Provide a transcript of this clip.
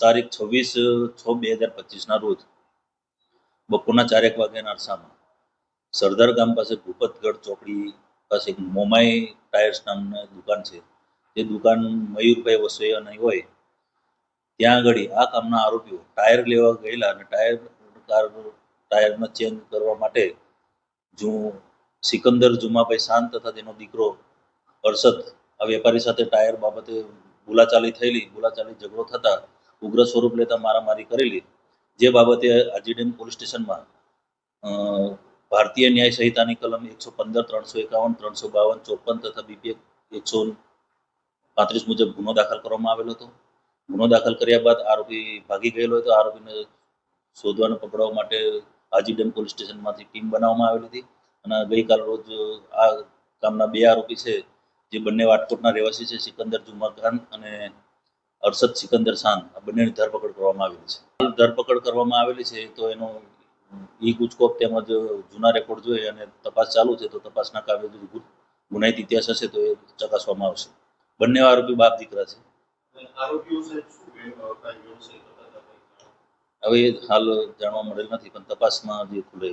તારીખ 26/6/2025ના રોજ બપોરના 4 વાગ્યાના અરસામાં સરદાર ગામ પાસે ભૂપતગઢ ચોકડી પાસે એક મોમાઈ ટાયર્સ નામની દુકાન છે. તે દુકાન મયુરભાઈ વસોયાની હોય ત્યાં આગળ આ કામના આરોપીઓ ટાયર લેવા ગયેલા અને ટાયરમાં ચેન્જ કરવા માટે સિકંદર જુમાભાઈ શાંત તથા તેનો દીકરો અરશદ આ વેપારી સાથે ટાયર બાબતે બોલાચાલી ઝઘડો થતા ઉગ્ર સ્વરૂપ લેતા મારામારી કરેલી, જે બાબતે આજીડેમ પોલીસ સ્ટેશનમાં ભારતીય ન્યાય સંહિતાની કલમ 115, 351, 352, 54 તથા બીપીએક 135 મુજબ ગુનો દાખલ કરવામાં આવેલો હતો. ગુનો દાખલ કર્યા બાદ આરોપી ભાગી ગયેલો હતો. આરોપીને શોધવા પકડવા માટે આજીડેમ પોલીસ સ્ટેશનમાંથી ટીમ બનાવવામાં આવેલી હતી અને ગઈકાલ રોજ આ કામના 2 આરોપી છે, જે બંને વાટકોટના રહેવાસી છે, સિકંદર જુમા ખાન અને અરશદ સિકંદર શાન, આ બંનેની ધરપકડ કરવામાં આવેલી છે. ધરપકડ કરવામાં આવેલી છે તો એનો ઈ ગુજકોપ તેમજ જૂના રેકોર્ડ જોઈ અને તપાસ ચાલુ છે, તો તપાસના કામે ગુનાહિત ઇતિહાસ હશે તો એ ચકાસવામાં આવશે. બંને આરોપી બાપ દીકરા છે. હવે હાલ જાણવા મળેલ નથી, પણ તપાસમાં જે ખુલે